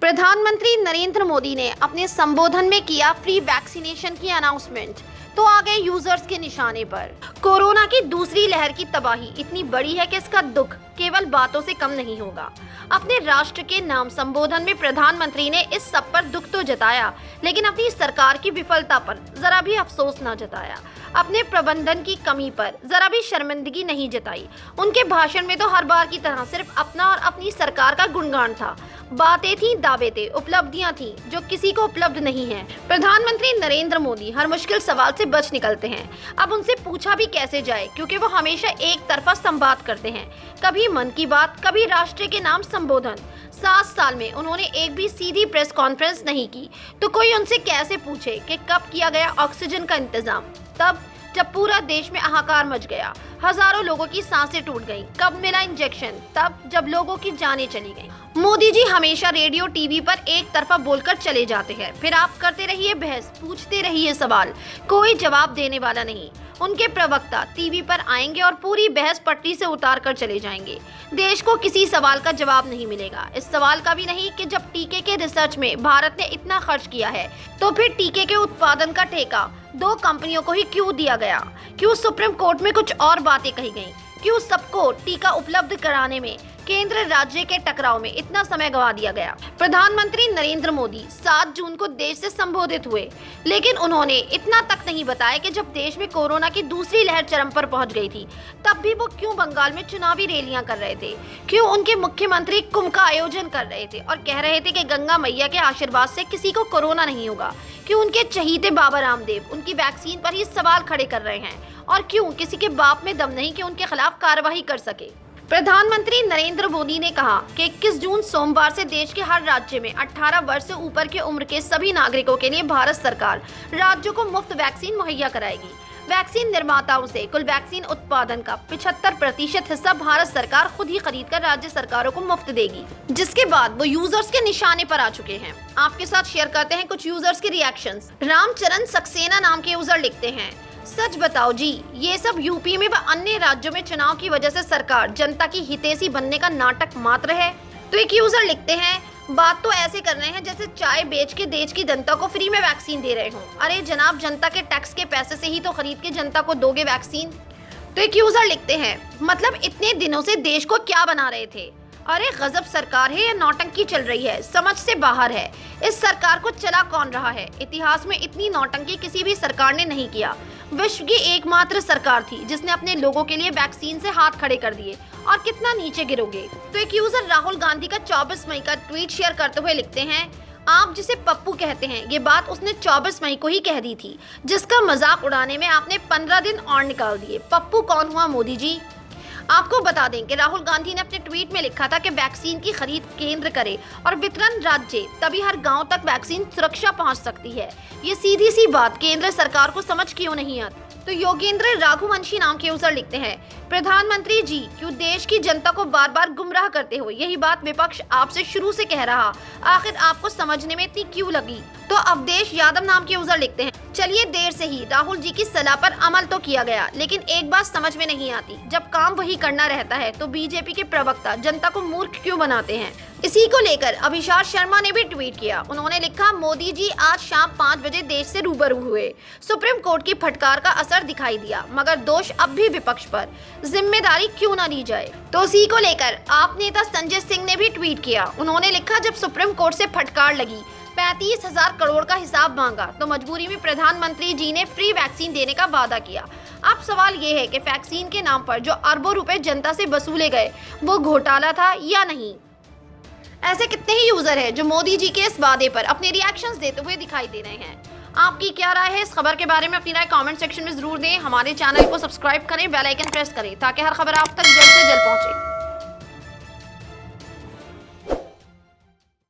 प्रधानमंत्री नरेंद्र मोदी ने अपने संबोधन में किया फ्री वैक्सीनेशन की अनाउंसमेंट, तो आ गए यूजर्स के निशाने पर। कोरोना की दूसरी लहर की तबाही इतनी बड़ी है कि इसका दुख केवल बातों से कम नहीं होगा। अपने राष्ट्र के नाम संबोधन में प्रधानमंत्री ने इस सब पर दुख तो जताया, लेकिन अपनी सरकार की विफलता पर जरा भी अफसोस न जताया। अपने प्रबंधन की कमी पर जरा भी शर्मिंदगी नहीं जताई। उनके भाषण में तो हर बार की तरह सिर्फ अपना और अपनी सरकार का गुणगान था। बातें थी, दावे थे, उपलब्धियां थी जो किसी को उपलब्ध नहीं है। प्रधानमंत्री नरेंद्र मोदी हर मुश्किल सवाल से बच निकलते हैं। अब उनसे पूछा भी कैसे जाए, क्योंकि वो हमेशा एक तरफा संवाद करते हैं। कभी मन की बात, कभी राष्ट्र के नाम संबोधन। 7 साल में उन्होंने एक भी सीधी प्रेस कॉन्फ्रेंस नहीं की, तो कोई उनसे कैसे पूछे कि कब किया गया ऑक्सीजन का इंतजाम? तब जब पूरा देश में हाहाकार मच गया, हजारों लोगों की सांसें टूट गईं। कब मिला इंजेक्शन? तब जब लोगों की जानें चली गईं। मोदी जी हमेशा रेडियो टीवी पर एक तरफा बोलकर चले जाते हैं, फिर आप करते रहिए बहस, पूछते रहिए सवाल, कोई जवाब देने वाला नहीं। उनके प्रवक्ता टीवी पर आएंगे और पूरी बहस पटरी से उतार कर चले जाएंगे। देश को किसी सवाल का जवाब नहीं मिलेगा। इस सवाल का भी नहीं कि जब टीके के रिसर्च में भारत ने इतना खर्च किया है, तो फिर टीके के उत्पादन का ठेका 2 कंपनियों को ही क्यों दिया गया? क्यों सुप्रीम कोर्ट में कुछ और बातें कही गईं? क्यों सबको टीका उपलब्ध कराने में केंद्र राज्य के टकराव में इतना समय गंवा दिया गया? प्रधानमंत्री नरेंद्र मोदी 7 जून को देश से संबोधित हुए, लेकिन उन्होंने इतना तक नहीं बताया कि जब देश में कोरोना की दूसरी लहर चरम पर पहुंच गई थी, तब भी वो क्यों बंगाल में चुनावी रैलियां कर रहे थे? क्यों उनके मुख्यमंत्री कुंभ का आयोजन कर रहे थे और कह रहे थे कि गंगा मैया के आशीर्वाद से किसी को कोरोना नहीं होगा? क्यों उनके चहीते बाबा रामदेव उनकी वैक्सीन पर ही सवाल खड़े कर रहे हैं? और क्यों किसी के बाप में दम नहीं कि उनके खिलाफ कार्रवाई कर सके? प्रधानमंत्री नरेंद्र मोदी ने कहा कि 21 जून सोमवार से देश के हर राज्य में 18 वर्ष से ऊपर की उम्र के सभी नागरिकों के लिए भारत सरकार राज्यों को मुफ्त वैक्सीन मुहैया कराएगी। वैक्सीन निर्माताओं से कुल वैक्सीन उत्पादन का 75% हिस्सा भारत सरकार खुद ही खरीद कर राज्य सरकारों को मुफ्त देगी, जिसके बाद वो यूजर्स के निशाने पर आ चुके हैं। आपके साथ शेयर करते हैं कुछ यूजर्स के रिएक्शंस। रामचरण सक्सेना नाम के यूजर लिखते हैं, सच बताओ जी, ये सब यूपी में व अन्य राज्यों में चुनाव की वजह से सरकार जनता की हितैषी बनने का नाटक मात्र है। तो एक यूजर लिखते हैं, बात तो ऐसे कर रहे हैं जैसे चाय बेच के देश की जनता को फ्री में वैक्सीन दे रहे हों। अरे जनाब, जनता के टैक्स के पैसे से ही तो खरीद के जनता को दोगे वैक्सीन। तो एक यूजर लिखते हैं, मतलब इतने दिनों से देश को क्या बना रहे थे? अरे गजब सरकार है या नौटंकी चल रही है, समझ से बाहर है। इस सरकार को चला कौन रहा है? इतिहास में इतनी नौटंकी किसी भी सरकार ने नहीं किया। विश्व की एकमात्र सरकार थी जिसने अपने लोगों के लिए वैक्सीन से हाथ खड़े कर दिए, और कितना नीचे गिरोगे। तो एक यूजर राहुल गांधी का 24 मई का ट्वीट शेयर करते हुए लिखते हैं, आप जिसे पप्पू कहते हैं, ये बात उसने 24 मई को ही कह दी थी, जिसका मजाक उड़ाने में आपने 15 दिन और निकाल दिए। पप्पू कौन हुआ मोदी जी? आपको बता दें कि राहुल गांधी ने अपने ट्वीट में लिखा था कि वैक्सीन की खरीद केंद्र करे और वितरण राज्य, तभी हर गांव तक वैक्सीन सुरक्षा पहुंच सकती है। ये सीधी सी बात केंद्र सरकार को समझ क्यों नहीं आती? तो योगेंद्र राघुवंशी नाम के यूजर लिखते हैं, प्रधानमंत्री जी क्यों देश की जनता को बार बार गुमराह करते हो? यही बात विपक्ष आपसे शुरू से कह रहा, आखिर आपको समझने में इतनी क्यों लगी? तो अवधेश यादव नाम के यूजर लिखते हैं, चलिए देर से ही राहुल जी की सलाह पर अमल तो किया गया, लेकिन एक बात समझ में नहीं आती, जब काम वही करना रहता है तो बीजेपी के प्रवक्ता जनता को मूर्ख क्यों बनाते हैं? इसी को लेकर अभिषेक शर्मा ने भी ट्वीट किया। उन्होंने लिखा, मोदी जी आज शाम 5 बजे देश से रूबरू हुए, सुप्रीम कोर्ट की फटकार का असर दिखाई दिया, मगर दोष अब भी विपक्ष पर, जिम्मेदारी क्यों न ली जाए? तो इसी को लेकर आप नेता संजय सिंह ने भी ट्वीट किया। उन्होंने लिखा, जब सुप्रीम कोर्ट से फटकार लगी, 35,000 करोड़ का हिसाब मांगा, तो मजबूरी में प्रधानमंत्री जी ने फ्री वैक्सीन देने का वादा किया। अब सवाल ये है कि वैक्सीन के नाम पर जो अरबों रुपए जनता से वसूले गए, वो घोटाला था या नहीं? ऐसे कितने ही यूजर हैं जो मोदी जी के इस वादे पर अपने रिएक्शंस देते हुए दिखाई दे रहे हैं। आपकी क्या राय है इस खबर के बारे में? अपनी राय कमेंट सेक्शन में जरूर दें। हमारे चैनल को सब्सक्राइब करें, बेल आइकन प्रेस करें, ताकि हर खबर आप तक जल्द से जल्द पहुंचे।